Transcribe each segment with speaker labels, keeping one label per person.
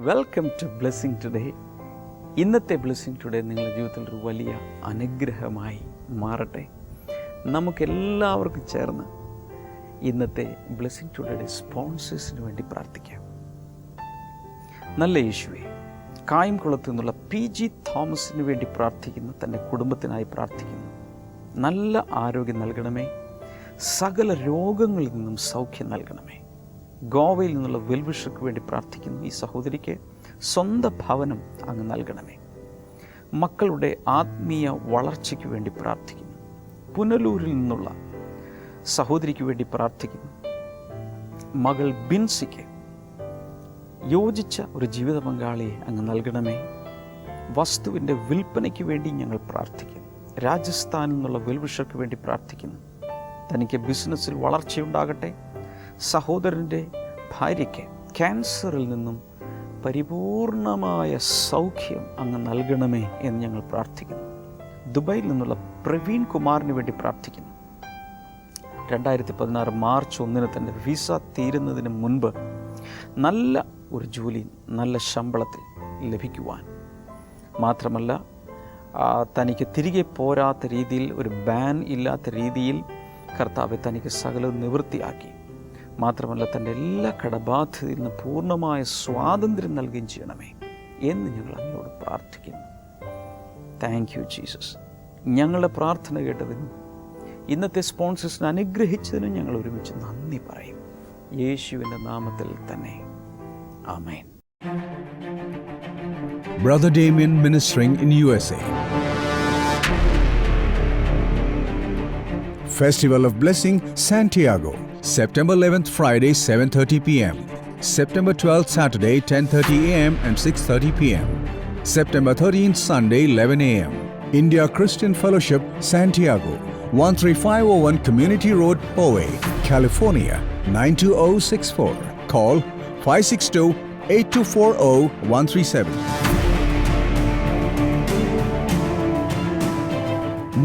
Speaker 1: Welcome to Blessing Today. ഇന്നത്തെ Blessing Today നിങ്ങളുടെ ജീവിതത്തിൽ ഒരു വലിയ അനുഗ്രഹമായി മാറട്ടെ. നമുക്കെല്ലാവർക്കും ചേർന്ന് ഇന്നത്തെ ബ്ലെസ്സിങ് ടുഡേയുടെ സ്പോൺസേഴ്സിന് വേണ്ടി പ്രാർത്ഥിക്കാം. നല്ല യേശുവേ, കായംകുളത്തു നിന്നുള്ള PG തോമസിന് വേണ്ടി പ്രാർത്ഥിക്കുന്നു. തൻ്റെ കുടുംബത്തിനായി പ്രാർത്ഥിക്കുന്നു. നല്ല ആരോഗ്യം നൽകണമേ. സകല രോഗങ്ങളിൽ നിന്നും സൗഖ്യം നൽകണമേ. ഗോവയിൽ നിന്നുള്ള വെൽവിഷർക്ക് വേണ്ടി പ്രാർത്ഥിക്കുന്നു. ഈ സഹോദരിക്ക് സ്വന്തം ഭവനം അങ്ങ് നൽകണമേ. മക്കളുടെ ആത്മീയ വളർച്ചയ്ക്ക് വേണ്ടി പ്രാർത്ഥിക്കുന്നു. പുനലൂരിൽ നിന്നുള്ള സഹോദരിക്ക് വേണ്ടി പ്രാർത്ഥിക്കുന്നു. മകൾ ബിൻസിക്ക് യോജിച്ച ഒരു ജീവിത പങ്കാളിയെ അങ്ങ് നൽകണമേ. വസ്തുവിൻ്റെ വിൽപ്പനയ്ക്ക് വേണ്ടി ഞങ്ങൾ പ്രാർത്ഥിക്കുന്നു. രാജസ്ഥാനിൽ നിന്നുള്ള വെൽവിഷർക്ക് വേണ്ടി പ്രാർത്ഥിക്കുന്നു. തനിക്ക് ബിസിനസ്സിൽ വളർച്ചയുണ്ടാകട്ടെ. സഹോദരൻ്റെ ഭാര്യയ്ക്ക് ക്യാൻസറിൽ നിന്നും പരിപൂർണമായ സൗഖ്യം അങ്ങ് നൽകണമേ എന്ന് ഞങ്ങൾ പ്രാർത്ഥിക്കുന്നു. ദുബായിൽ നിന്നുള്ള പ്രവീൺ കുമാറിന് വേണ്ടി പ്രാർത്ഥിക്കുന്നു. 2016 മാർച്ച് 1 തൻ്റെ വിസ തീരുന്നതിന് മുൻപ് നല്ല ഒരു ജോലി നല്ല ശമ്പളത്തിൽ ലഭിക്കുവാൻ, മാത്രമല്ല തനിക്ക് തിരികെ പോരാത്ത രീതിയിൽ ഒരു ബാൻ ഇല്ലാത്ത രീതിയിൽ കർത്താവെ തനിക്ക് സകലവും നിവൃത്തിയാക്കി, മാത്രമല്ല തൻ്റെ എല്ലാ കടബാധ്യതയിൽ നിന്ന് പൂർണ്ണമായ സ്വാതന്ത്ര്യം നൽകുകയും ചെയ്യണമേ എന്ന് ഞങ്ങൾ അങ്ങയോട് പ്രാർത്ഥിക്കുന്നു. Thank you Jesus. ഞങ്ങളുടെ പ്രാർത്ഥന കേട്ടതിനും ഇന്നത്തെ സ്പോൺസേഴ്സിനെ അനുഗ്രഹിച്ചതിനും ഞങ്ങൾ ഒരുമിച്ച് നന്ദി പറയും. യേശുവിൻ്റെ നാമത്തിൽ തന്നെ ആമേൻ.
Speaker 2: Brother Damien ministering in USA. Festival of Blessing, Santiago. September 11th, Friday, 7:30 p.m. September 12th, Saturday, 10:30 a.m. and 6:30 p.m. September 13th, Sunday, 11 a.m. India Christian Fellowship, Santiago, 13501 Community Road, Poway, California, 92064. Call 562-8240-137.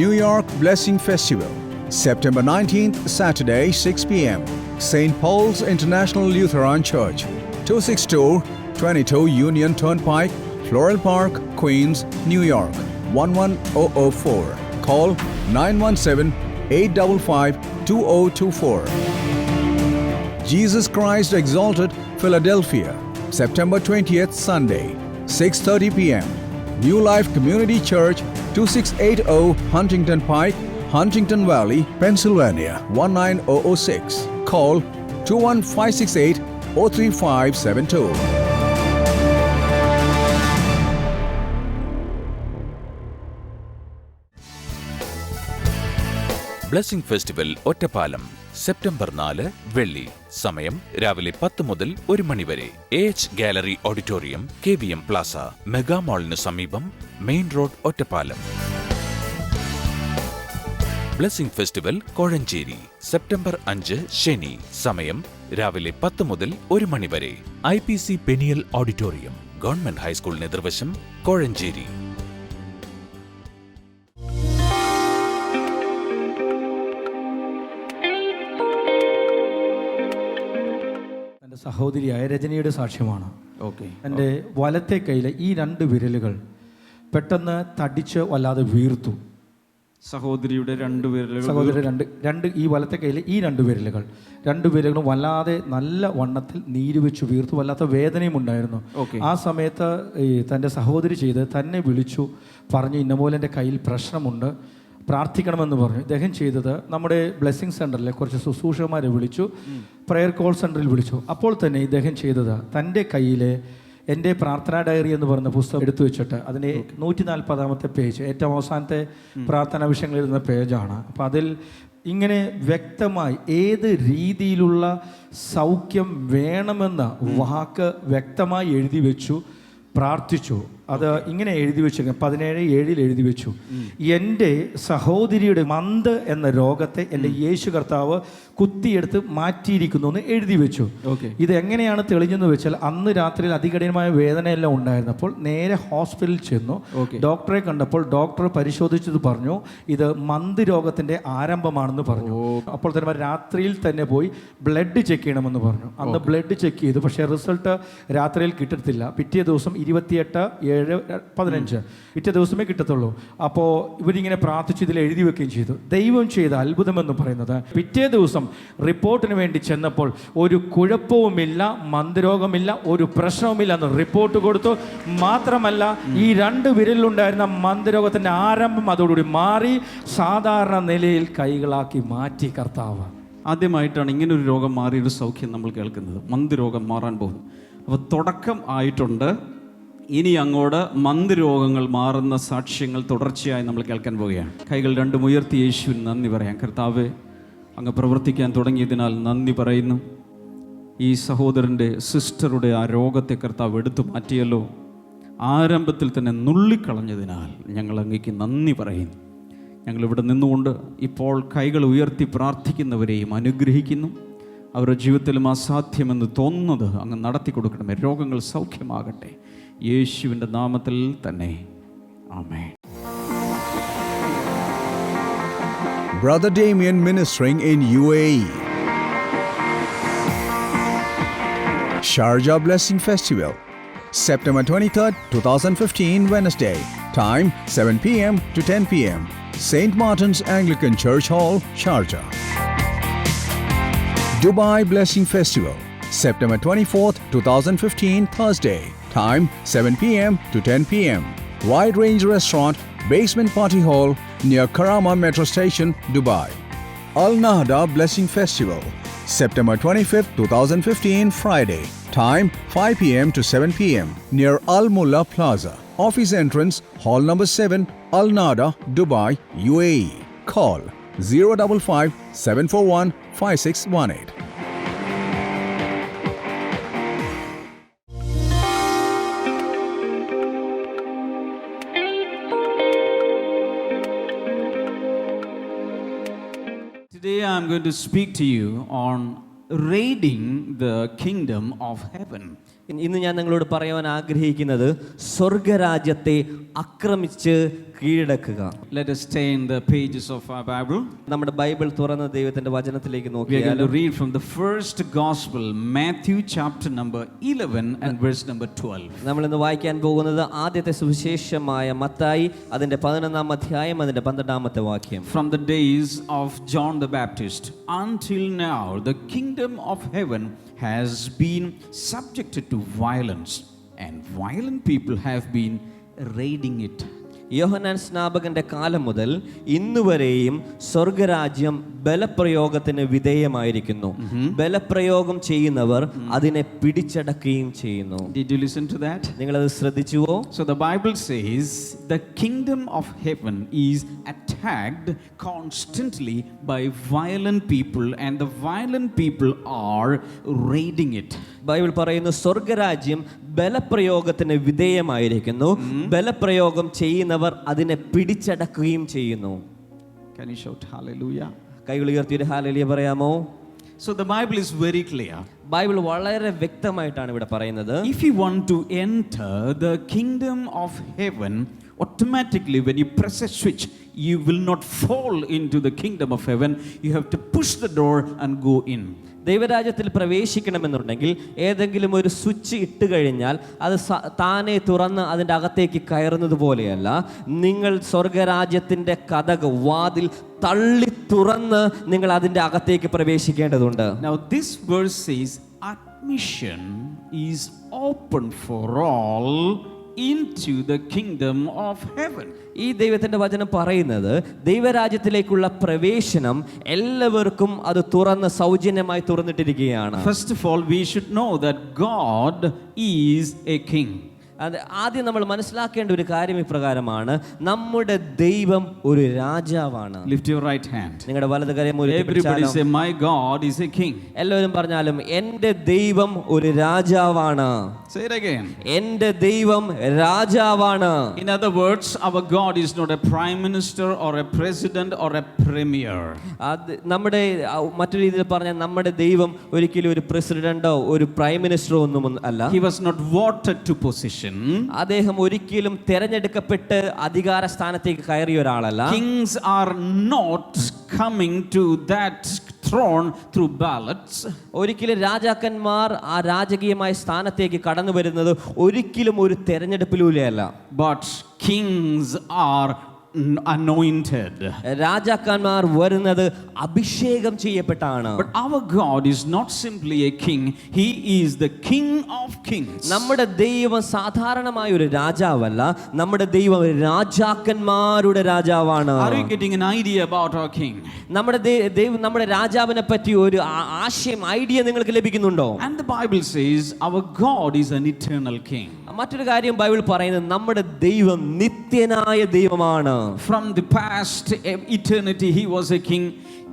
Speaker 2: New York Blessing Festival, September 19th, Saturday, 6 p.m. St. Paul's International Lutheran Church, 26222 Union Turnpike, Floral Park, Queens, New York, 11004. Call 917-855-2024. Jesus Christ Exalted, Philadelphia, September 20th, Sunday, 6:30 p.m. New Life Community Church, 2680 Huntington Pike, Huntington Valley, Pennsylvania, 19006. Call 21568-03572.
Speaker 3: Blessing festival Ottapalam September 4 വെള്ളി. സമയം രാവിലെ 10 മുതൽ 1 മണി വരെ. AH gallery auditorium, KVM plaza, mega മാളിന് സമീപം, main road, Ottapalam. Blessing festival Kozhencherry September 5 ശനി. സമയം രാവിലെ 10 മുതൽ 1 മണി വരെ. IPC പെനിയൽ ഓഡിറ്റോറിയം, ഗവൺമെന്റ് ഹൈസ്കൂളിന് എതിർവശം, കോഴഞ്ചേരി.
Speaker 4: സഹോദരിയായ രജനിയുടെ സാക്ഷ്യമാണ്. എൻ്റെ വലത്തെ കൈയിലെ ഈ 2 വിരലുകൾ പെട്ടെന്ന് തടിച്ച് വല്ലാതെ വീർത്തു.
Speaker 1: സഹോദരിയുടെ 2 വിരലുകൾ,
Speaker 4: സഹോദരി രണ്ട് ഈ വലത്തെ കൈയിലെ ഈ 2 വിരലുകളും വല്ലാതെ നല്ല വണ്ണത്തിൽ നീര് വെച്ച് വീർത്തു. വല്ലാത്ത വേദനയും ഉണ്ടായിരുന്നു. ആ സമയത്ത് തൻ്റെ സഹോദരി തന്നെ വിളിച്ചു പറഞ്ഞു, ഇന്നപോലെ എൻ്റെ കയ്യിൽ പ്രശ്നമുണ്ട്, പ്രാർത്ഥിക്കണമെന്ന് പറഞ്ഞു. ഇദ്ദേഹം ചെയ്തത് നമ്മുടെ ബ്ലെസ്സിങ് സെൻറ്ററിലെ കുറച്ച് ശുശ്രൂഷകന്മാരെ വിളിച്ചു, പ്രെയർ കോൾ സെൻറ്ററിൽ വിളിച്ചു. അപ്പോൾ തന്നെ ഇദ്ദേഹം ചെയ്തത് തൻ്റെ കയ്യിലെ എൻ്റെ പ്രാർത്ഥനാ ഡയറി എന്ന് പറയുന്ന പുസ്തകം എടുത്തു വെച്ചിട്ട് അതിൻ്റെ 140-ാമത്തെ പേജ്, ഏറ്റവും അവസാനത്തെ പ്രാർത്ഥനാ വിഷയങ്ങൾ എഴുതുന്ന പേജാണ്. അപ്പം അതിൽ ഇങ്ങനെ വ്യക്തമായി ഏത് രീതിയിലുള്ള സൗഖ്യം വേണമെന്ന വാക്ക് വ്യക്തമായി എഴുതി വെച്ചു, പ്രാർത്ഥിച്ചു. അത് ഇങ്ങനെ എഴുതി വെച്ചിരിക്കുന്നു, 17:7 എഴുതി വെച്ചു. എൻ്റെ സഹോദരിയുടെ മന്ത് എന്ന രോഗത്തെ എൻ്റെ യേശു കർത്താവ് കുത്തിയെടുത്ത് മാറ്റിയിരിക്കുന്നു എന്ന് എഴുതി വെച്ചു. ഇത് എങ്ങനെയാണ് തെളിഞ്ഞെന്ന് വെച്ചാൽ, അന്ന് രാത്രിയിൽ അതികഠിനമായ വേദനയെല്ലാം ഉണ്ടായിരുന്നപ്പോൾ നേരെ ഹോസ്പിറ്റലിൽ ചെന്നു. ഡോക്ടറെ കണ്ടപ്പോൾ ഡോക്ടർ പരിശോധിച്ചത് പറഞ്ഞു, ഇത് മന്ത് രോഗത്തിൻ്റെ ആരംഭമാണെന്ന് പറഞ്ഞു. അപ്പോൾ തന്നെ രാത്രിയിൽ തന്നെ പോയി ബ്ലഡ് ചെക്ക് ചെയ്യണമെന്ന് പറഞ്ഞു. അന്ന് ബ്ലഡ് ചെക്ക് ചെയ്തു, പക്ഷേ റിസൾട്ട് രാത്രിയിൽ കിട്ടത്തില്ല. പിറ്റേ ദിവസം 28/7/15 പിറ്റേ ദിവസമേ കിട്ടത്തുള്ളൂ. അപ്പോൾ ഇവരിങ്ങനെ പ്രാർത്ഥിച്ച് ഇതിൽ എഴുതി വെക്കുകയും ചെയ്തു. ദൈവം ചെയ്ത അത്ഭുതമെന്ന് പറയുന്നത്, പിറ്റേ ദിവസം റിപ്പോർട്ടിന് വേണ്ടി ചെന്നപ്പോൾ ഒരു കുഴപ്പവുമില്ല, മന്ദരോഗമില്ല, ഒരു പ്രശ്നവുമില്ല എന്ന് റിപ്പോർട്ട് കൊടുത്തു. മാത്രമല്ല ഈ 2 വിരലിലുണ്ടായിരുന്ന മന്ദരോഗത്തിൻ്റെ ആരംഭം അതോടുകൂടി മാറി സാധാരണ നിലയിൽ കൈകളാക്കി മാറ്റി കർത്താവ്.
Speaker 1: ആദ്യമായിട്ടാണ് ഇങ്ങനൊരു രോഗം മാറിയൊരു സൗഖ്യം നമ്മൾ കേൾക്കുന്നത്. മന്ദരോഗം മാറാൻ പോകുന്നു. അപ്പോൾ തുടക്കം ആയിട്ടുണ്ട്. ഇനി അങ്ങോട്ട് മന്ദരോഗങ്ങൾ മാറുന്ന സാക്ഷ്യങ്ങൾ തുടർച്ചയായി നമ്മൾ കേൾക്കാൻ പോവുകയാണ്. കൈകൾ രണ്ടും ഉയർത്തി യേശുവിന് നന്ദി പറയാം. കർത്താവേ, അങ്ങ് പ്രവർത്തിക്കാൻ തുടങ്ങിയതിനാൽ നന്ദി പറയുന്നു. ഈ സഹോദരൻ്റെ സിസ്റ്ററുടെ ആ രോഗത്തെ കർത്താവ് എടുത്തു മാറ്റിയല്ലോ. ആരംഭത്തിൽ തന്നെ നുള്ളിക്കളഞ്ഞതിനാൽ ഞങ്ങൾ അങ്ങേക്ക് നന്ദി പറയുന്നു. ഞങ്ങളിവിടെ നിന്നുകൊണ്ട് ഇപ്പോൾ കൈകൾ ഉയർത്തി പ്രാർത്ഥിക്കുന്നവരെയും അനുഗ്രഹിക്കുന്നു. അവരുടെ ജീവിതത്തിലും അസാധ്യമെന്ന് തോന്നുന്നത് അങ്ങ് നടത്തി കൊടുക്കണമേ. രോഗങ്ങൾ സൗഖ്യമാകട്ടെ, യേശുവിൻ്റെ നാമത്തിൽ തന്നെ. ആമേൻ.
Speaker 2: Brother Damien ministering in UAE. Sharjah Blessing Festival, September 23rd, 2015, Wednesday. Time 7 p.m. to 10 p.m. St. Martin's Anglican Church Hall, Sharjah. Dubai Blessing Festival, September 24th, 2015, Thursday. Time 7 p.m. to 10 p.m. Wide Range Restaurant, Basement Party Hall, near Karama Metro Station, Dubai. Al Nahda Blessing Festival, September 25th, 2015, Friday. Time 5 p.m. to 7 p.m. near Al Mulla Plaza. Office entrance, Hall number 7, Al Nahda, Dubai, UAE. Call 055 741 5618.
Speaker 1: Today I am going to speak to you on raiding the kingdom of heaven.
Speaker 5: ഇന്ന് ഞാൻ നിങ്ങളോട് പറയാൻ ആഗ്രഹിക്കുന്നത് സ്വർഗരാജ്യത്തെ ആക്രമിച്ച് കീഴടക്കുക.
Speaker 1: Let us stay in the pages of our Bible.
Speaker 5: നമ്മുടെ Bible തുറന്ന ദൈവത്തിന്റെ വചനത്തിലേക്ക്
Speaker 1: We are
Speaker 5: നോക്കിയാൽ
Speaker 1: going to read from the first gospel, Matthew chapter number 11 and verse number 12.
Speaker 5: നമ്മൾ ഇന്ന് വായിക്കാൻ പോകുന്നത് ആദ്യത്തെ സുവിശേഷമായ മത്തായി അതിന്റെ 11-ാം അധ്യായം അതിന്റെ 12-ാമത്തെ വാക്യം.
Speaker 1: From the days of John the Baptist until now, the kingdom of heaven has been subjected to violence, and violent people have been raiding it.
Speaker 5: യോഹന്നാൻ സ്നാപകന്റെ കാലം മുതൽ ഇന്നുവരെയും സ്വർഗരാജ്യം ബലപ്രയോഗത്തിന് വിധേയമായിരിക്കുന്നു. ബലപ്രയോഗം ചെയ്യുന്നവർ അതിനെ പിടിച്ചടക്കുകയും ചെയ്യുന്നു.
Speaker 1: Did you listen to that?
Speaker 5: നിങ്ങളത് ശ്രദ്ധിച്ചുവോ?
Speaker 1: So the Bible says the kingdom of heaven is attacked constantly by violent people, and the violent people are raiding it.
Speaker 5: Bible പറയുന്നു സ്വർഗരാജ്യം ബലപ്രയോഗത്തിന് വിധേയമായിരിക്കുന്നു. ബലപ്രയോഗം ചെയ്യുന്നവർ അതിനെ പിടിച്ചടക്കുകയും ചെയ്യുന്നു.
Speaker 1: Can you shout hallelujah?
Speaker 5: കൈകൾ ഉയർത്തി ഒരു hallelujah പറയാമോ?
Speaker 1: So the Bible is very clear.
Speaker 5: Bible വളരെ വ്യക്തമായിട്ടാണ് ഇവിടെ പറയുന്നത്.
Speaker 1: If you want to enter the kingdom of heaven, automatically when you press a switch, you will not fall into the kingdom of heaven. You have to push the door and go in.
Speaker 5: ദൈവരാജ്യത്തിൽ പ്രവേശിക്കണമെന്നുണ്ടെങ്കിൽ ഏതെങ്കിലും ഒരു switch ഇട്ട് കഴിഞ്ഞാൽ അത് താനെ തുറന്ന് അതിൻ്റെ അകത്തേക്ക് കയറുന്നത് പോലെയല്ല. നിങ്ങൾ സ്വർഗരാജ്യത്തിൻ്റെ കതക് വാതിൽ തള്ളി തുറന്ന് നിങ്ങൾ അതിൻ്റെ അകത്തേക്ക് പ്രവേശിക്കേണ്ടതുണ്ട്.
Speaker 1: Now this verse says admission is open for all into the kingdom of heaven.
Speaker 5: ഈ ദൈവത്തിന്റെ വചനം പറയുന്നത് ദൈവരാജ്യത്തിലേക്കുള്ള പ്രവേശനം എല്ലാവർക്കും അത് തുറന്ന് സൗജന്യമായി തുറന്നിട്ടിരിക്കുകയാണ്.
Speaker 1: First of all, we should know that God is a king.
Speaker 5: അത് ആദ്യം നമ്മൾ മനസ്സിലാക്കേണ്ട ഒരു കാര്യം ഇപ്രകാരമാണ്, നമ്മുടെ ദൈവം ഒരു രാജാവാണ്.
Speaker 1: Lift your right hand.
Speaker 5: നിങ്ങളുടെ വലത് കരം
Speaker 1: Everybody say, my God is a king.
Speaker 5: എല്ലാവരും പറഞ്ഞാലും എൻ്റെ ദൈവം ഒരു രാജാവാണ്.
Speaker 1: Say it again.
Speaker 5: എൻ്റെ ദൈവം രാജാവാണ്.
Speaker 1: In other words, our God is not a prime minister or a president or a premier.
Speaker 5: അത് നമ്മുടെ മറ്റൊരു രീതിയിൽ പറഞ്ഞാൽ നമ്മുടെ ദൈവം ഒരിക്കലും ഒരു പ്രസിഡന്റോ ഒരു പ്രൈം മിനിസ്റ്ററോ ഒന്നും അല്ല.
Speaker 1: He was not voted to position.
Speaker 5: അദ്ദേഹം ഒരിക്കലും തെരഞ്ഞെടുക്കപ്പെട്ട് അധികാര സ്ഥാനത്തേക്ക് കയറിയ ഒരാളല്ല.
Speaker 1: Kings are not coming to that throne through ballots.
Speaker 5: ഒരിക്കലും രാജാക്കന്മാർ ആ രാജകീയമായ സ്ഥാനത്തേക്ക് കടന്നു വരുന്നത് ഒരിക്കലും ഒരു തെരഞ്ഞെടുപ്പിലൂടെയല്ല.
Speaker 1: But kings are anointed.
Speaker 5: രാജാക്കന്മാർ വരുന്നത് അഭിഷേകം ചെയ്യപ്പെട്ടാണ്.
Speaker 1: But our God is not simply a king, he is the king of kings.
Speaker 5: നമ്മുടെ ദൈവം സാധാരണമായ ഒരു രാജാവല്ല, നമ്മുടെ ദൈവം രാജാക്കന്മാരുടെ രാജാവാണ്.
Speaker 1: Are you getting an idea about our king?
Speaker 5: നമ്മുടെ ദൈവം നമ്മുടെ രാജാവിനെ പറ്റി ഒരു ആശയം ഐഡിയ നിങ്ങൾക്ക് ലഭിക്കുന്നുണ്ടോ?
Speaker 1: And the Bible says our God is an eternal king.
Speaker 5: മറ്റൊരു കാര്യം ബൈബിൾ പറയുന്നത് നമ്മുടെ ദൈവം നിത്യനായ ദൈവമാണ്.
Speaker 1: From the past eternity he was a king.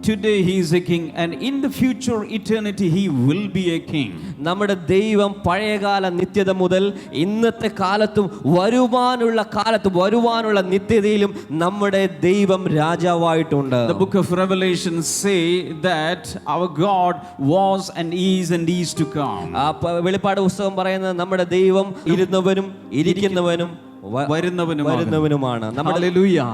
Speaker 1: Today he is a king, and in the future eternity he will be a king.
Speaker 5: നമ്മുടെ ദൈവം പഴയകാല നിത്യത മുതൽ ഇന്നത്തെ കാലത്തും വരുവാനുള്ള നിത്യതയിലും നമ്മുടെ ദൈവം രാജാവായിട്ടുണ്ട്.
Speaker 1: The book of Revelation say that our God was and is to come.
Speaker 5: വെളിപ്പാട് പുസ്തകം പറയുന്നത് നമ്മുടെ ദൈവം ഇരുന്നവനും ഇരിക്കുന്നവനും വരുന്നവനുമാണ്.
Speaker 1: Hallelujah.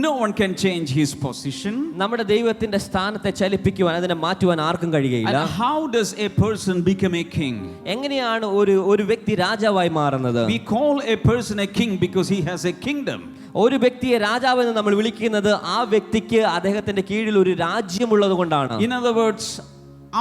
Speaker 1: No one can change his position.
Speaker 5: നമ്മുടെ ദൈവത്തിന്റെ സ്ഥാനത്തെ ചലിപ്പിക്കുവാൻ അതിനെ മാറ്റുവാൻ ആർക്കും കഴിയുകയില്ല.
Speaker 1: And how does a person become a king?
Speaker 5: എങ്ങനെയാണ് ഒരു വ്യക്തി രാജാവായി മാറുന്നത്?
Speaker 1: We call a person a king because he has a kingdom.
Speaker 5: ഒരു വ്യക്തിയെ രാജാവെന്ന് നമ്മൾ വിളിക്കുന്നത് ആ വ്യക്തിക്ക് അദ്ദേഹത്തിന്റെ കീഴിൽ ഒരു രാജ്യമുള്ളത് കൊണ്ടാണ്.
Speaker 1: In other words,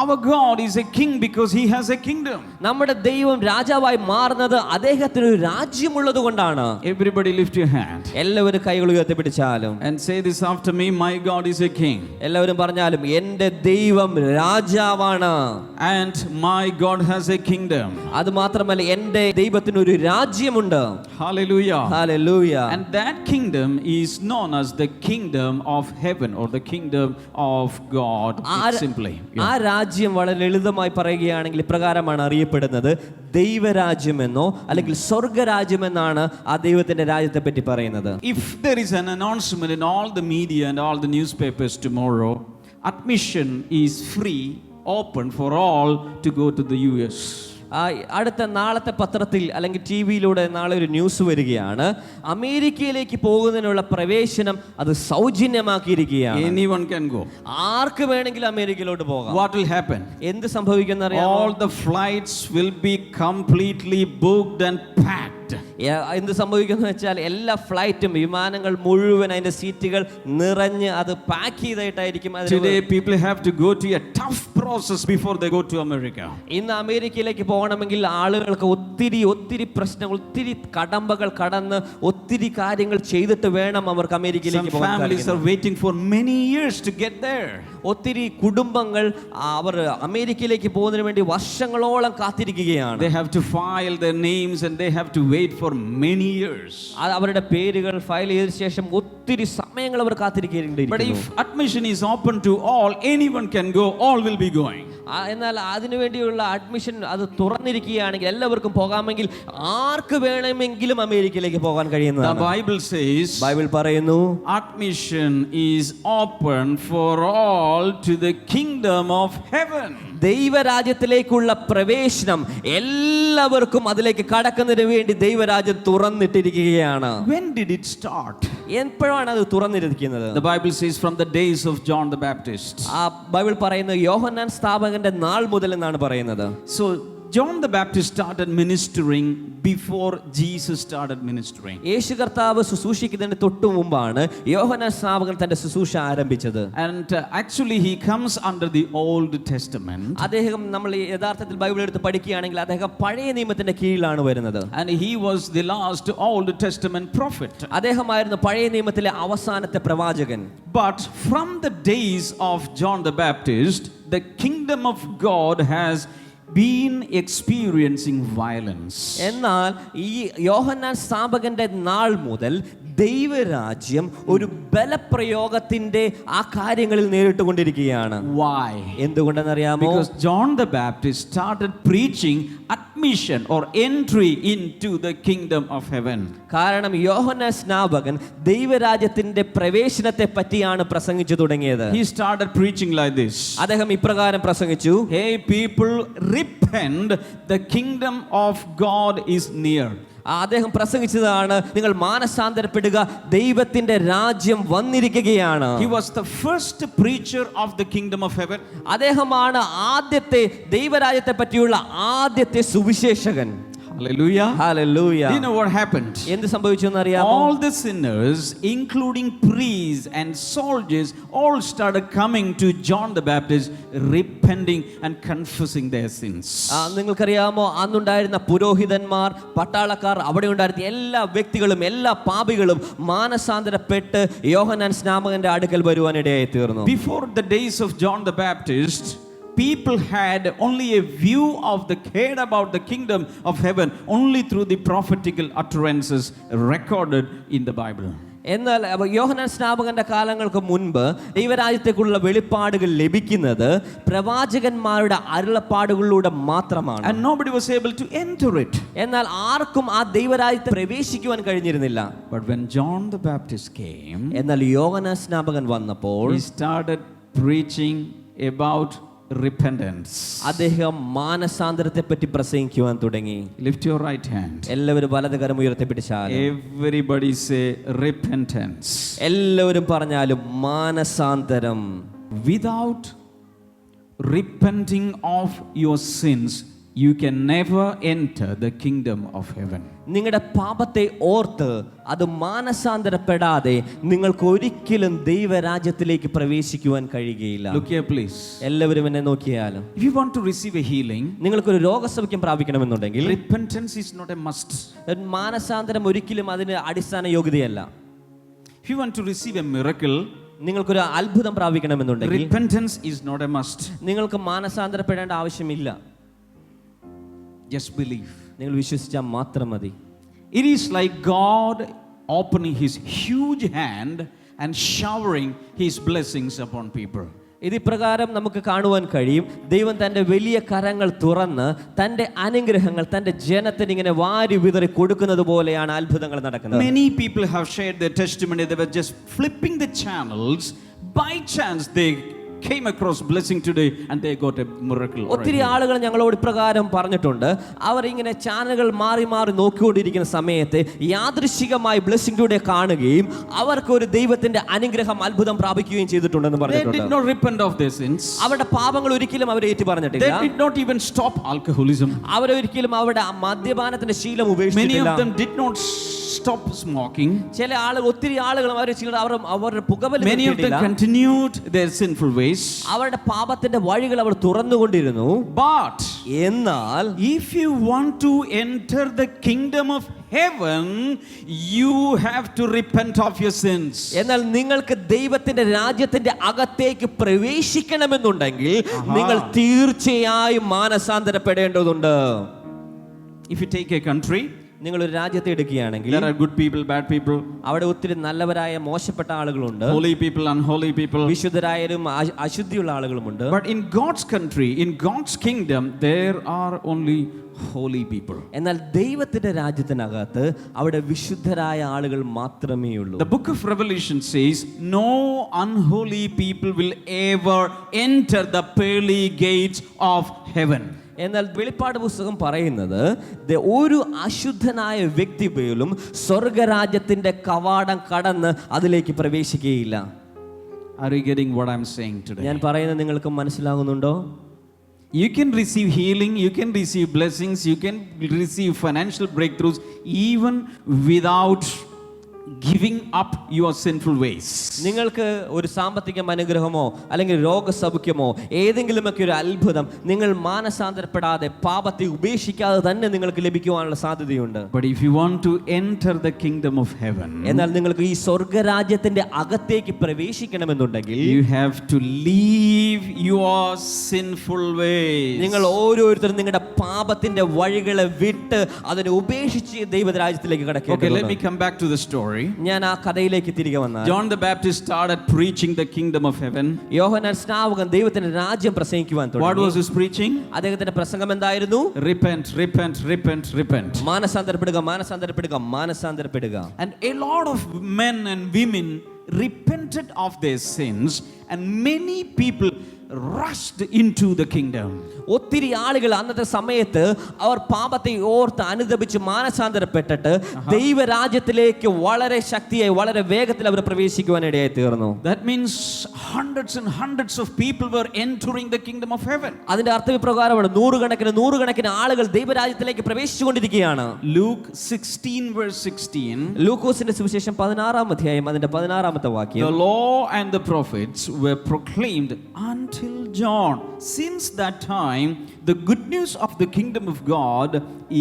Speaker 1: our God is a king because he has a kingdom.
Speaker 5: നമ്മുടെ ദൈവം രാജാവായി മാറുന്നത് അദ്ദേഹത്തിന് ഒരു രാജ്യമുള്ളത് കൊണ്ടാണ്.
Speaker 1: Everybody lift your hand.
Speaker 5: എല്ലാവരും കൈകൾ ഉയർത്തിപ്പിടിച്ചാലും
Speaker 1: And say this after me, my God is a king.
Speaker 5: എല്ലാവരും പറഞ്ഞാലും എൻ്റെ ദൈവം രാജാവാണ്.
Speaker 1: And my God has a kingdom.
Speaker 5: അത് മാത്രമല്ല എൻ്റെ ദൈവത്തിന് ഒരു രാജ്യമുണ്ട്.
Speaker 1: Hallelujah.
Speaker 5: Hallelujah.
Speaker 1: And that kingdom is known as the kingdom of heaven or the kingdom of God. Simply.
Speaker 5: ആ രാജ്യം വളരെ ലളിതമായി പറയുകയാണെങ്കിൽ ഇപ്രകാരമാണ് അറിയപ്പെടുന്നത്, ദൈവരാജ്യമെന്നോ അല്ലെങ്കിൽ സ്വർഗരാജ്യമെന്നാണ് ആ ദൈവത്തിന്റെ രാജ്യത്തെ പറ്റി പറയുന്നത്.
Speaker 1: If there is an announcement in all the media and all the newspapers tomorrow, admission is free, open for all to go to the US.
Speaker 5: അടുത്ത നാളത്തെ പത്രത്തിൽ അല്ലെങ്കിൽ ടി വിയിലൂടെ നാളെ ഒരു ന്യൂസ് വരികയാണ്, അമേരിക്കയിലേക്ക് പോകുന്നതിനുള്ള പ്രവേശനം അത് സൗജന്യമാക്കിയിരിക്കുകയാണ്.
Speaker 1: Anyone can go.
Speaker 5: ആർക്ക് വേണമെങ്കിലും അമേരിക്കയിലോട്ട് പോകാം.
Speaker 1: What will happen?
Speaker 5: എന്ത് സംഭവിക്കുമെന്ന് അറിയാമോ?
Speaker 1: All the flights will be completely booked and packed.
Speaker 5: എന്ത് സംഭവിക്കുന്നു വെച്ചാൽ എല്ലാ ഫ്ലൈറ്റും വിമാനങ്ങൾ മുഴുവൻ അതിന്റെ സീറ്റുകൾ നിറഞ്ഞ് അത് pack ചെയ്തായിട്ടായിരിക്കും.
Speaker 1: Today people have to go to a tough process before they go to America.
Speaker 5: ഇന്ന് അമേരിക്കയിലേക്ക് പോകണമെങ്കിൽ ആളുകൾക്ക് ഒത്തിരി പ്രശ്നങ്ങൾ, ഒത്തിരി കടമ്പകൾ കടന്ന് ഒത്തിരി കാര്യങ്ങൾ ചെയ്തിട്ട് വേണം അവർക്ക് അമേരിക്കയിലേക്ക് പോകാൻ.
Speaker 1: Some families are waiting for many years to get there.
Speaker 5: ഒത്തിരി കുടുംബങ്ങൾ അവർ അമേരിക്കയിലേക്ക് പോകുന്നതിന് വേണ്ടി വർഷങ്ങളോളം കാത്തിരിക്കുകയാണ്.
Speaker 1: They have to file their names and they have to wait for many years.
Speaker 5: അവരുടെ പേരുകൾ ഫയൽ ചെയ്ത ശേഷം ഒത്തിരി സമയങ്ങൾ അവർ കാത്തിരിക്കേണ്ടിയിരിക്കുന്നു.
Speaker 1: But if admission is open to all, anyone can go, all will be going.
Speaker 5: എന്നാൽ അതിനു വേണ്ടിയുള്ള അഡ്മിഷൻ അത് തുറന്നിരിക്കുകയാണെങ്കിൽ എല്ലാവർക്കും പോകാമെങ്കിൽ ആർക്ക് വേണമെങ്കിലും അമേരിക്കയിലേക്ക് പോകാൻ കഴിയുന്നതാണ്.
Speaker 1: The Bible says,
Speaker 5: ബൈബിൾ പറയുന്നു,
Speaker 1: admission is open for all to the kingdom of heaven.
Speaker 5: ദൈവരാജ്യത്തിലേക്കുള്ള പ്രവേശനം എല്ലാവർക്കും അതിലേക്ക് കടക്കുന്നതിന് വേണ്ടി ദൈവരാജ്യം തുറന്നിട്ടിരിക്കുകയാണ്.
Speaker 1: When did it start?
Speaker 5: എപ്പോഴാണ് അത് തുറന്നിരിക്കുന്നത്?
Speaker 1: The Bible says from the days of John the Baptist.
Speaker 5: ആ ബൈബിൾ പറയുന്നത് യോഹന്നാൻ സ്നാപകന്റെ നാൾ മുതൽ എന്നാണ് പറയുന്നത്.
Speaker 1: So John the Baptist started ministering before Jesus started ministering.
Speaker 5: യേശു കർത്താവ് ശുശ്രൂഷിക്കുന്നതിന് തൊട്ടു മുമ്പാണ് യോഹന്നാൻ സ്നാപകൻ തന്റെ ശുശ്രൂഷ ആരംഭിച്ചത്.
Speaker 1: And actually he comes under the Old Testament.
Speaker 5: അദ്ദേഹം നമ്മൾ യഥാർത്ഥത്തിൽ ബൈബിൾ എടുത്ത് പഠിക്കുകയാണെങ്കിൽ അദ്ദേഹം പഴയ നിയമത്തിന്റെ കീഴിലാണ് വരുന്നത്.
Speaker 1: And he was the last Old Testament prophet.
Speaker 5: അദ്ദേഹമായിരുന്നു പഴയ നിയമത്തിലെ അവസാനത്തെ പ്രവാചകൻ.
Speaker 1: But from the days of John the Baptist, the kingdom of God has been experiencing violence.
Speaker 5: എന്നാൽ ഈ യോഹന്നാൻ സ്നാപകന്റെ നാൾ മുതൽ ദൈവരാജ്യം ഒരു ബലപ്രയോഗത്തിന്റെ ആ കാര്യങ്ങളിൽ നേരിട്ടുകൊണ്ടിരിക്കുകയാണ്.
Speaker 1: Why?
Speaker 5: എന്തുകൊണ്ടെന്നറിയാമോ?
Speaker 1: Because John the Baptist started preaching admission or entry into the kingdom of heaven.
Speaker 5: കാരണം യോഹന്നാൻ സ്നാപകൻ ദൈവരാജ്യത്തിന്റെ പ്രവേശനത്തെ പറ്റിയാണ് പ്രസംഗിച്ചു തുടങ്ങിയത്.
Speaker 1: He started preaching like this.
Speaker 5: അദ്ദേഹം ഇപ്രകാരം പ്രസംഗിച്ചു:
Speaker 1: Hey people, repent, the kingdom of God is near.
Speaker 5: അദ്ദേഹം പ്രസംഗിച്ചതാണ്, നിങ്ങൾ മാനസാന്തരപ്പെടുക, ദൈവത്തിന്റെ രാജ്യം വന്നിരിക്കുകയാണ്.
Speaker 1: He was the first preacher of the kingdom of heaven.
Speaker 5: അദ്ദേഹമാണ് ആദ്യത്തെ ദൈവരാജ്യത്തെ പറ്റിയുള്ള ആദ്യത്തെ Suviseshakan.
Speaker 1: Hallelujah.
Speaker 5: Hallelujah.
Speaker 1: Do you know what happened?
Speaker 5: എന്ത് സംഭവിച്ചു എന്നറിയാമോ?
Speaker 1: All the sinners, including priests and soldiers, all started coming to John the Baptist, repenting and confessing their sins.
Speaker 5: നിങ്ങൾക്കറിയാമോ, അന്നുണ്ടായിരുന്ന പുരോഹിതന്മാർ, പട്ടാളക്കാർ, അവിടെ ഉണ്ടായിരുന്ന എല്ലാ വ്യക്തികളും, എല്ലാ പാപികളും മാനസാന്തരപ്പെട്ട് യോഹന്നാൻ സ്നാപകന്റെ അടുക്കൽ വരുവാനിടയായി തീർന്നു.
Speaker 1: Before the days of John the Baptist, people had only a view of the cared about the kingdom of heaven only through the prophetical utterances recorded in the Bible.
Speaker 5: എന്നാൽ യോഹന്നാൻ സ്നാപകന്റെ കാലങ്ങൾക്ക് മുൻപ് ദൈവരാജ്യത്തെക്കുറിച്ചുള്ള വെളിപ്പാടുകൾ ലഭിക്കുന്നത് പ്രവാചകന്മാരുടെ അരുളപ്പാടുകളിലൂടെ മാത്രമാണ്.
Speaker 1: And nobody was able to enter it.
Speaker 5: എന്നാൽ ആർക്കും ആ ദൈവരാജ്യത്തിൽ പ്രവേശിക്കുവാൻ കഴിഞ്ഞിരുന്നില്ല.
Speaker 1: But when John the Baptist came,
Speaker 5: എന്നാൽ യോഹന്നാൻ സ്നാപകൻ വന്നപ്പോൾ
Speaker 1: he started preaching about repentance.
Speaker 5: അദ്ദേഹം മാനസാന്തരത്തെ പറ്റി പ്രസംഗിക്കുവാൻ തുടങ്ങി.
Speaker 1: Lift your right hand.
Speaker 5: എല്ലാവരും വലത് കരം ഉയർത്തിപ്പിടിച്ചാൽ
Speaker 1: Everybody say repentance.
Speaker 5: എല്ലാവരും പറഞ്ഞാലും മാനസാന്തരം.
Speaker 1: Without repenting of your sins, you can never enter the kingdom of heaven.
Speaker 5: നിങ്ങളുടെ പാപത്തെ ഓർത്ത് അത് മാനസാന്തരപ്പെടാതെ നിങ്ങൾക്ക് ഒരിക്കലും ദൈവരാജ്യത്തിലേക്ക് പ്രവേശിക്കുവാൻ കഴിയുകയില്ല.
Speaker 1: Look here please.
Speaker 5: എല്ലാവരും എന്നെ നോക്കിയാലും,
Speaker 1: If you want to receive a healing,
Speaker 5: നിങ്ങൾക്കൊരു രോഗസൗഖ്യം പ്രാപിക്കണമെന്നുണ്ടെങ്കിൽ
Speaker 1: repentance is not a must.
Speaker 5: മാനസാന്തരം ഒരിക്കലും അതിന് അടിസ്ഥാന യോഗ്യതയല്ല.
Speaker 1: If you want to receive a miracle,
Speaker 5: നിങ്ങൾക്കൊരു അത്ഭുതം പ്രാപിക്കണമെന്നുണ്ടെങ്കിൽ
Speaker 1: repentance is not a must.
Speaker 5: നിങ്ങൾക്ക് മാനസാന്തരപ്പെടേണ്ട ആവശ്യമില്ല.
Speaker 1: Just believe.
Speaker 5: നിങ്ങൾ വിശ്വസിച്ചാൽ മാത്രം മതി.
Speaker 1: It is like God opening his huge hand and showering his blessings upon people.
Speaker 5: ഇത് ഇപ്രകാരം നമുക്ക് കാണുവാൻ കഴിയും. ദൈവം തൻ്റെ വലിയ കരങ്ങൾ തുറന്ന് തൻ്റെ അനുഗ്രഹങ്ങൾ തൻ്റെ ജനത്തിന് ഇങ്ങനെ വാരി വിതറി കൊടുക്കുന്നത് പോലെയാണ് അത്ഭുതങ്ങൾ നടക്കുന്നത്.
Speaker 1: Many people have shared their testimony. They were just flipping the channels. By chance they came across blessing today and they got a miracle.
Speaker 5: ഒത്തിരി ആളുകൾ ഞങ്ങളോട് ഇപ്രകാരം പറഞ്ഞിട്ടുണ്ട്. അവർ ഇങ്ങനെ ചാനലുകൾ മാറി മാറി നോക്കിക്കൊണ്ടിരിക്കുന്ന സമയത്ത് യാദൃശ്ചികമായി ബ്ലെസ്സിംഗ് ടുഡേ കാണുകയും അവർക്ക് ഒരു ദൈവത്തിന്റെ അനുഗ്രഹം അത്ഭുതം പ്രാപിക്കുകയും ചെയ്തിട്ടുണ്ടെന്ന് പറഞ്ഞിട്ടുണ്ട്.
Speaker 1: They did not repent of their sins.
Speaker 5: അവരുടെ പാപങ്ങൾ ഒരിക്കലും അവർ ഏറ്റു പറഞ്ഞിട്ടില്ല.
Speaker 1: They did not even stop alcoholism.
Speaker 5: അവരൊരിക്കലും അവരുടെ മദ്യപാനത്തിന്റെ ശീലം
Speaker 1: Many
Speaker 5: ഉപേക്ഷിച്ചിട്ടില്ല.
Speaker 1: of them did not stop smoking.
Speaker 5: ചില ആളുകൾ, ഒത്തിരി ആളുകളും അവരുടെ പുകവലി
Speaker 1: Many of them continued their sinful ways.
Speaker 5: അവരുടെ പാപത്തിന്റെ വഴികൾ അവർ തുറന്നുകൊണ്ടിരുന്നു.
Speaker 1: But
Speaker 5: എന്നാൽ
Speaker 1: if you want to enter the kingdom of heaven, you have to repent of your sins.
Speaker 5: എന്നാൽ നിങ്ങൾക്ക് ദൈവത്തിന്റെ രാജ്യത്തിന്റെ അകത്തേക്ക് പ്രവേശിക്കണമെന്നുണ്ടെങ്കിൽ നിങ്ങൾ തീർച്ചയായും മാനസാന്തരപ്പെടേണ്ടതുണ്ട്.
Speaker 1: If you take a country,
Speaker 5: നിങ്ങൾ ഒരു രാജ്യത്തെ എടുക്കുകയാണെങ്കിൽ
Speaker 1: there are good people, bad people,
Speaker 5: അവിടെ ഒത്തിരി നല്ലവരായ മോശപ്പെട്ട ആളുകളുണ്ട്,
Speaker 1: holy people, unholy people.
Speaker 5: വിശുദ്ധരായരും അശുദ്ധിയുള്ള ആളുകളുമുണ്ട്.
Speaker 1: But in God's country, in God's kingdom, there are only holy people.
Speaker 5: എന്നാൽ ദൈവത്തിന്റെ രാജ്യത്തിനകത്ത് അവിടെ വിശുദ്ധരായ ആളുകൾ മാത്രമേ ഉള്ളൂ.
Speaker 1: The book of Revelation says no unholy people will ever enter the pearly gates of heaven.
Speaker 5: എന്നാൽ വെളിപ്പാട് പുസ്തകം പറയുന്നത് ഒരു അശുദ്ധനായ വ്യക്തി പോലും സ്വർഗരാജ്യത്തിന്റെ കവാടം കടന്ന് അതിലേക്ക് പ്രവേശിക്കുകയില്ല.
Speaker 1: Are you getting what I'm saying today?
Speaker 5: ഞാൻ പറയുന്നത് നിങ്ങൾക്ക് മനസ്സിലാകുന്നുണ്ടോ?
Speaker 1: You can receive healing, you can receive blessings, you can receive financial breakthroughs even without
Speaker 6: giving up your sinful ways.
Speaker 5: നിങ്ങൾക്ക് ഒരു സാമ്പത്തിക അനുഗ്രഹമോ അല്ലെങ്കിൽ രോഗസൗഖ്യമോ ഏതെങ്കിലുമൊക്കെ ഒരു അത്ഭുതം നിങ്ങൾ മാനസാന്തരപ്പെടാതെ പാപത്തെ ഉപേക്ഷിക്കാതെ തന്നെ നിങ്ങൾക്ക് ലഭിക്കുവാനുള്ള സാധ്യതയുണ്ട്.
Speaker 6: But if you want to enter the kingdom of heaven,
Speaker 5: എന്നാൽ നിങ്ങൾക്ക് ഈ സ്വർഗരാജ്യത്തിന്റെ അകത്തേക്ക് പ്രവേശിക്കണമെന്നുണ്ടെങ്കിൽ
Speaker 6: you have to leave your sinful ways.
Speaker 5: നിങ്ങൾ ഓരോരുത്തരും നിങ്ങളുടെ പാപത്തിന്റെ വഴികളെ വിട്ട് അതിനെ ഉപേക്ഷിച്ച് ദൈവരാജ്യത്തിലേക്ക്
Speaker 6: Okay, let
Speaker 5: കടക്കേണ്ടതുണ്ട്.
Speaker 6: me come back to the story.
Speaker 5: ഞാൻ ആ കഥയിലേക്ക് തിരികെ വന്നാൽ
Speaker 6: John the Baptist started preaching the kingdom of heaven.
Speaker 5: യോഹന്നാൻ സ്നാപകൻ ദൈവത്തിന്റെ രാജ്യം പ്രസംഗിക്കുവാൻ
Speaker 6: What
Speaker 5: തുടങ്ങി.
Speaker 6: was his preaching?
Speaker 5: അദ്ദേഹത്തിന്റെ പ്രസംഗം എന്തായിരുന്നു?
Speaker 6: Repent, repent, repent, repent.
Speaker 5: മാനസാന്തരപ്പെടുക, മാനസാന്തരപ്പെടുക, മാനസാന്തരപ്പെടുക.
Speaker 6: And a lot of men and women repented of their sins, and many people rushed into the kingdom.
Speaker 5: ഒത്തിരി ആളുകൾ അന്നത്തെ സമയത്ത് അവർ പാപത്തെ ഓർത്ത് അനുദപിച്ച് മാനസാന്തരപ്പെട്ടിട്ട് ദൈവരാജ്യത്തിലേക്ക് വളരെ ശക്തിയായി വളരെ വേഗത്തിൽ അവർ പ്രവേശിക്കുവാനിടയായി തീർന്നു.
Speaker 6: That means hundreds and hundreds of people were entering the kingdom of heaven.
Speaker 5: അതിന്റെ അർത്ഥവിപ്രകാരമാണ് നൂറുകണക്കിന് ആളുകൾ ദൈവരാജ്യത്തിലേക്ക് പ്രവേശിച്ചുകൊണ്ടിരിക്കുകയാണ്.
Speaker 6: Luke 16 verse 16.
Speaker 5: ലൂക്കോസിന്റെ സുവിശേഷം 16-ാം അധ്യായം അതിന്റെ 16-ാമത്തെ വാക്യം.
Speaker 6: The law and the prophets were proclaimed until John. Since that time, the good news of the kingdom of God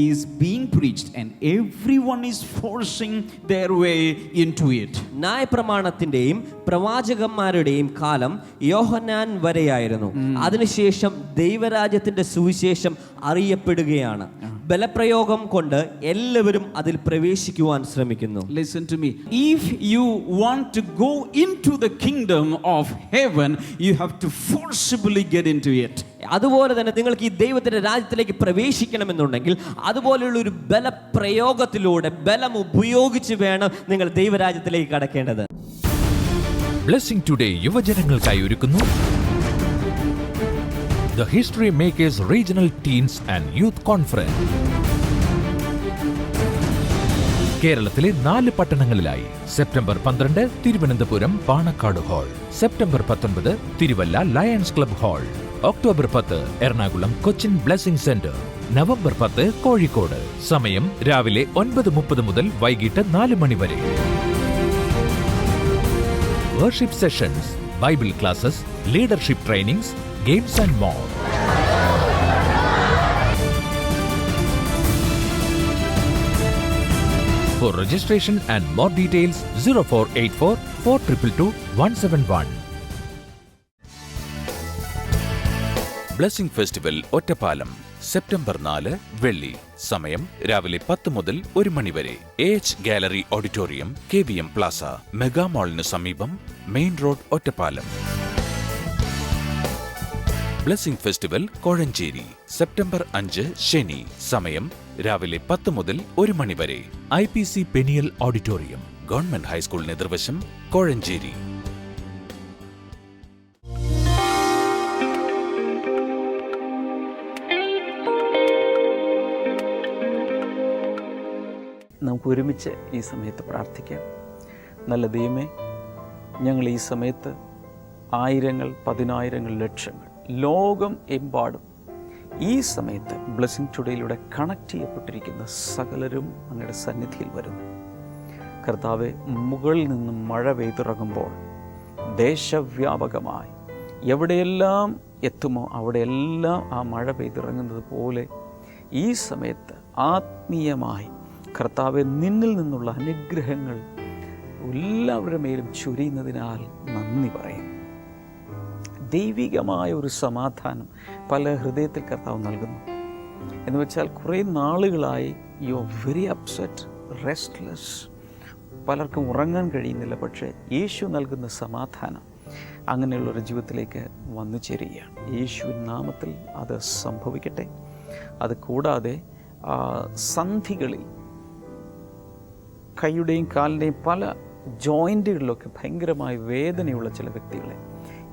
Speaker 6: is being preached, and everyone is forcing their way into it.
Speaker 5: ന്യായപ്രമാണത്തിന്റെയും പ്രവാചകന്മാരുടെയും കാലം യോഹന്നാൻ വരെയായിരുന്നു. അതിനുശേഷം ദൈവരാജ്യത്തിന്റെ സുവിശേഷം അറിയപ്പെടുകയാണ്. ബലപ്രയോഗം കൊണ്ട് എല്ലാവരും അതിൽ പ്രവേശിക്കുവാൻ ശ്രമിക്കുന്നു.
Speaker 6: Listen to me. If you want to go into the kingdom of heaven, you have to forcibly get into it.
Speaker 5: അതുപോലെ തന്നെ നിങ്ങൾക്ക് ഈ ദൈവത്തിന്റെ രാജ്യത്തിലേക്ക് പ്രവേശിക്കണമെന്നുണ്ടെങ്കിൽ അതുപോലെയുള്ള ഒരു ബലപ്രയോഗത്തിലൂടെ ബലം ഉപയോഗിച്ച് വേണം നിങ്ങൾ ദൈവരാജ്യത്തിലേക്ക് കടക്കേണ്ടത്.
Speaker 3: ബ്ലെസ്സിംഗ് ടുഡേ യുവജനങ്ങൾക്കായി ഒരുക്കുന്നു The History Makers Regional Teens and Youth Conference. കേരളത്തിലെ 4 പട്ടണങ്ങളിലായി September 12 Thiruvananthapuram Panakkad hall, September 19 Thiruvalla lions club hall, October 10 Ernakulam Cochin blessing centre, November 10 Kozhikode. സമയം രാവിലെ 9:30 മുതൽ വൈകിട്ട് 4 മണി വരെ. Worship sessions, bible classes, leadership trainings, games and more. For registration and more details 0484 422 171. Blessing festival Ottapalam September 4 വെള്ളി. സമയം രാവിലെ 10 മുതൽ 1 മണി വരെ. AH gallery auditorium, KVM plaza, mega മാളിന് സമീപം, main road, Ottapalam. Blessing festival Kozhencherry September 5 ശനി. സമയം രാവിലെ 10 മുതൽ 1 മണി വരെ. IPC പെനിയൽ ഓഡിറ്റോറിയം, ഗവൺമെന്റ് ഹൈസ്കൂളിന് എതിർവശം, കോഴഞ്ചേരി.
Speaker 1: നമുക്ക് ഒരുമിച്ച് ഈ സമയത്ത് പ്രാർത്ഥിക്കാം. നല്ല ദൈവമേ, ഞങ്ങൾ ഈ സമയത്ത് ആയിരങ്ങൾ, പതിനായിരങ്ങൾ, ലക്ഷങ്ങൾ ലോകം എമ്പാടും ഈ സമയത്ത് ബ്ലെസ്സിംഗ് ടുഡേയിലൂടെ കണക്ട് ചെയ്യപ്പെട്ടിരിക്കുന്ന സകലരും അങ്ങയുടെ സന്നിധിയിൽ വരുന്നു. കർത്താവെ, മുകളിൽ നിന്നും മഴ പെയ്തിറങ്ങുമ്പോൾ ദേശവ്യാപകമായി എവിടെയെല്ലാം എത്തുമോ അവിടെയെല്ലാം ആ മഴ പെയ്തിറങ്ങുന്നത് പോലെ ഈ സമയത്ത് ആത്മീയമായി കർത്താവെ നിന്നിൽ നിന്നുള്ള അനുഗ്രഹങ്ങൾ എല്ലാവരുടെ മേലും ചൊരിയുന്നതിനാൽ നന്ദി പറയും. ദൈവികമായ ഒരു സമാധാനം പല ഹൃദയത്തിൽ കർത്താവ് നൽകുന്നു. എന്ന് വെച്ചാൽ കുറേ നാളുകളായി you are very upset, restless, പലർക്കും ഉറങ്ങാൻ കഴിയുന്നില്ല. പക്ഷേ യേശു നൽകുന്ന സമാധാനം അങ്ങനെയുള്ളൊരു ജീവിതത്തിലേക്ക് വന്നു ചേരുകയാണ്. യേശുവിൻ നാമത്തിൽ അത് സംഭവിക്കട്ടെ. അത് കൂടാതെ സന്ധികളിൽ, കൈയുടെയും കാലിൻ്റെയും പല ജോയിൻറ്റുകളിലൊക്കെ ഭയങ്കരമായ വേദനയുള്ള ചില വ്യക്തികളെ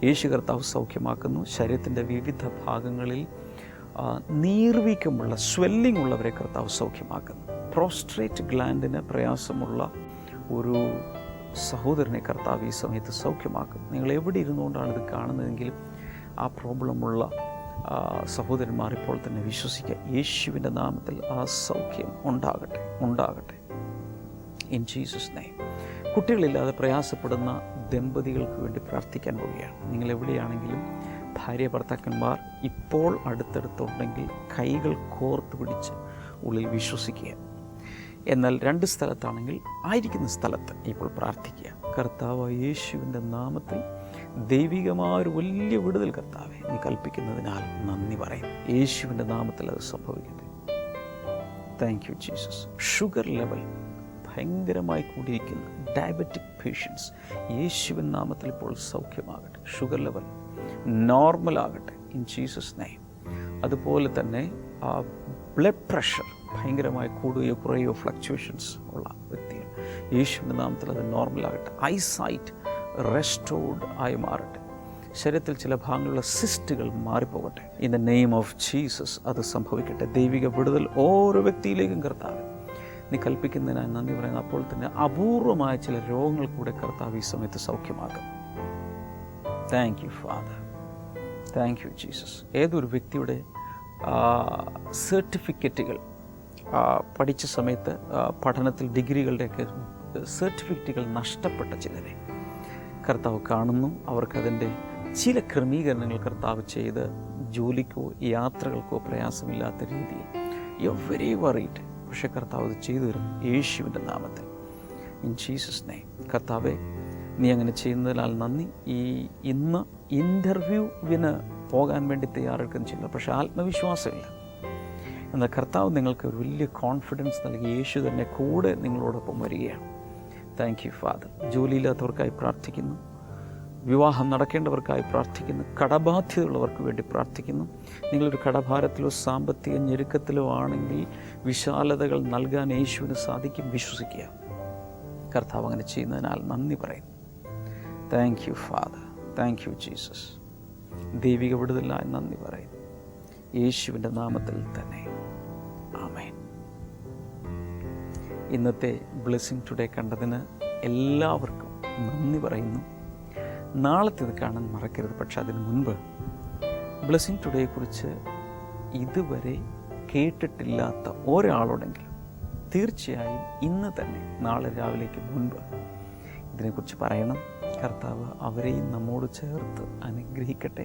Speaker 1: യേശു കർത്താവ് സൗഖ്യമാക്കുന്നു. ശരീരത്തിൻ്റെ വിവിധ ഭാഗങ്ങളിൽ നീർവീക്കമുള്ള, സ്വെല്ലിംഗ് ഉള്ളവരെ കർത്താവ് സൗഖ്യമാക്കുന്നു. പ്രോസ്ട്രേറ്റ് ഗ്ലാൻഡിന് പ്രയാസമുള്ള ഒരു സഹോദരനെ കർത്താവ് ഈ സമയത്ത് സൗഖ്യമാക്കുന്നു. നിങ്ങൾ എവിടെ ഇരുന്നുകൊണ്ടാണ് ഇത് കാണുന്നതെങ്കിലും ആ പ്രോബ്ലമുള്ള സഹോദരന്മാർ ഇപ്പോൾ തന്നെ വിശ്വസിക്കുക. യേശുവിൻ്റെ നാമത്തിൽ ആ സൗഖ്യം ഉണ്ടാകട്ടെ. In Jesus name. കുട്ടികളില്ലാതെ പ്രയാസപ്പെടുന്ന ദമ്പതികൾക്ക് വേണ്ടി പ്രാർത്ഥിക്കാൻ പോവുകയാണ്. നിങ്ങൾ എവിടെയാണെങ്കിലും ഭാര്യ ഭർത്താക്കന്മാർ ഇപ്പോൾ അടുത്തടുത്തുണ്ടെങ്കിൽ കൈകൾ കോർത്ത് പിടിച്ച് ഉള്ളിൽ വിശ്വസിക്കുക. എന്നാൽ 2 സ്ഥലത്താണെങ്കിൽ ആയിരിക്കുന്ന സ്ഥലത്ത് ഇപ്പോൾ പ്രാർത്ഥിക്കുക. കർത്താവ് യേശുവിൻ്റെ നാമത്തിൽ ദൈവികമായൊരു വലിയ വിടുതൽ കർത്താവെ നീ കൽപ്പിക്കുന്നതിനാൽ നന്ദി പറയും. യേശുവിൻ്റെ നാമത്തിൽ അത് സംഭവിക്കട്ടെ. Thank you Jesus. Sugar level ഭയങ്കരമായി കൂടിയിരിക്കുന്ന ഡയബറ്റിക് പേഷ്യൻസ് യേശുവിൻ നാമത്തിൽ ഇപ്പോൾ സൗഖ്യമാകട്ടെ. ഷുഗർ ലെവൽ നോർമലാകട്ടെ ഇൻ ജീസസ് നെയിം. അതുപോലെ തന്നെ ബ്ലഡ് പ്രഷർ ഭയങ്കരമായി കൂടുകയോ കുറയോ ഫ്ലക്ച്വേഷൻസ് ഉള്ള വ്യക്തികൾ യേശുവിൻ്റെ നാമത്തിൽ അത് നോർമലാകട്ടെ. ഐസൈറ്റ് റെസ്റ്റോർഡ് ആയി മാറട്ടെ. ശരീരത്തിൽ ചില ഭാഗങ്ങളിലുള്ള സിസ്റ്റുകൾ മാറിപ്പോകട്ടെ. In the name of Jesus അത് സംഭവിക്കട്ടെ. ദൈവിക വിടുതൽ ഓരോ വ്യക്തിയിലേക്കും കർത്താവ് നീ കൽപ്പിക്കുന്നതിനായി നന്ദി പറയുന്നു. അപ്പോൾ തന്നെ അപൂർവമായ ചില രോഗങ്ങൾ കൂടെ കർത്താവ് ഈ സമയത്ത് സൗഖ്യമാകും. Thank you father, thank you Jesus. ഏതൊരു വ്യക്തിയുടെ സർട്ടിഫിക്കറ്റുകൾ പഠിച്ച സമയത്ത് പഠനത്തിൽ ഡിഗ്രികളുടെയൊക്കെ സർട്ടിഫിക്കറ്റുകൾ നഷ്ടപ്പെട്ട ചിലരെ കർത്താവ് കാണുന്നു. അവർക്കതിൻ്റെ ചില ക്രമീകരണങ്ങൾ കർത്താവ് ചെയ്ത് ജോലിക്കോ യാത്രകൾക്കോ പ്രയാസമില്ലാത്ത രീതിയിൽ യു ആർ വെരി വറീഡ്. പക്ഷേ കർത്താവ് അത് ചെയ്തു തരും യേശുവിൻ്റെ നാമത്തിൽ ഇൻ ജീസസ് നെയിം. കർത്താവെ നീ അങ്ങനെ ചെയ്യുന്നതിനാൽ നന്ദി. ഇന്ന് ഇൻ്റർവ്യൂവിന് പോകാൻ വേണ്ടി തയ്യാറെടുക്കുന്ന ചില പക്ഷേ ആത്മവിശ്വാസമില്ല. എന്നാൽ കർത്താവ് നിങ്ങൾക്ക് ഒരു വലിയ കോൺഫിഡൻസ് നൽകി യേശു തന്നെ കൂടെ നിങ്ങളോടൊപ്പം വരികയാണ്. Thank you father. ജോലിയില്ലാത്തവർക്കായി പ്രാർത്ഥിക്കുന്നു, വിവാഹം നടക്കേണ്ടവർക്കായി പ്രാർത്ഥിക്കുന്നു, കടബാധ്യതയുള്ളവർക്ക് വേണ്ടി പ്രാർത്ഥിക്കുന്നു. നിങ്ങളൊരു കടഭാരത്തിലോ സാമ്പത്തിക ഞെരുക്കത്തിലോ ആണെങ്കിൽ വിശാലതകൾ നൽകാൻ യേശുവിന് സാധിക്കും. വിശ്വസിക്കുക. കർത്താവ് അങ്ങനെ ചെയ്യുന്നതിനാൽ നന്ദി പറയുന്നു. Thank you father, thank you Jesus. ദൈവിക വിടുതലായി നന്ദി പറയുന്നു യേശുവിൻ്റെ നാമത്തിൽ തന്നെ. ആമേൻ. ഇന്നത്തെ ബ്ലെസ്സിങ് ടുഡേ കണ്ടതിന് എല്ലാവർക്കും നന്ദി പറയുന്നു. നാളത്തേത് കാണാൻ മറക്കരുത്. പക്ഷെ അതിന് മുൻപ് ബ്ലെസ്സിങ് ടുഡേയെക്കുറിച്ച് ഇതുവരെ കേട്ടിട്ടില്ലാത്ത ഒരാളോടെങ്കിലും തീർച്ചയായും ഇന്ന് തന്നെ നാളെ രാവിലേക്ക് മുൻപ് ഇതിനെക്കുറിച്ച് പറയണം. കർത്താവ് അവരെയും നമ്മോട് ചേർത്ത് അനുഗ്രഹിക്കട്ടെ.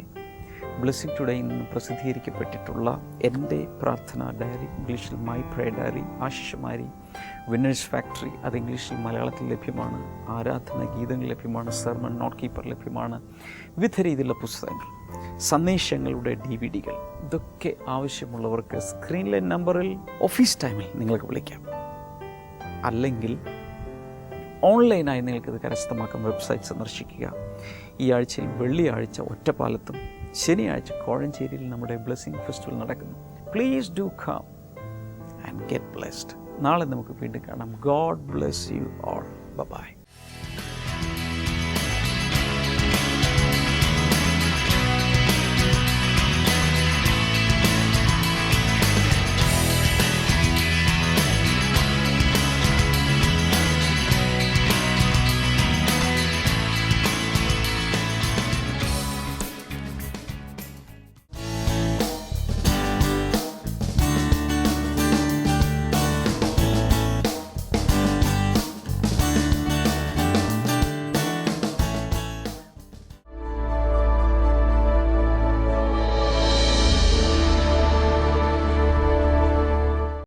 Speaker 1: ബ്ലെസ്സിങ് ടുഡേ ഇന്ന് പ്രസിദ്ധീകരിക്കപ്പെട്ടിട്ടുള്ള എൻ്റെ പ്രാർത്ഥനാ ഡയറി, ഇംഗ്ലീഷിൽ മൈ പ്രേയർ ഡയറി, ആശിഷമാരി, വിന്നേഴ്സ് ഫാക്ടറി, അത് ഇംഗ്ലീഷിൽ മലയാളത്തിൽ ലഭ്യമാണ്. ആരാധന ഗീതങ്ങൾ ലഭ്യമാണ്. സെർമൺ നോട്ട് കീപ്പർ ലഭ്യമാണ്. വിവിധ രീതിയിലുള്ള പുസ്തകങ്ങൾ, സന്ദേശങ്ങളുടെ DVD-കൾ, ഇതൊക്കെ ആവശ്യമുള്ളവർക്ക് സ്ക്രീനിലെ നമ്പറിൽ ഓഫീസ് ടൈമിൽ നിങ്ങൾക്ക് വിളിക്കാം. അല്ലെങ്കിൽ ഓൺലൈനായി നിങ്ങൾക്കിത് കരസ്ഥമാക്കാം. വെബ്സൈറ്റ് സന്ദർശിക്കുക. ഈ ആഴ്ചയിൽ വെള്ളിയാഴ്ച ഒറ്റപ്പാലത്തും ശനിയാഴ്ച കോഴഞ്ചേരിയിൽ നമ്മുടെ ബ്ലെസ്സിങ് ഫെസ്റ്റിവൽ നടക്കുന്നു. Please do come and get blessed. നാളെ നമുക്ക് വീണ്ടും കാണാം. God bless you all. By.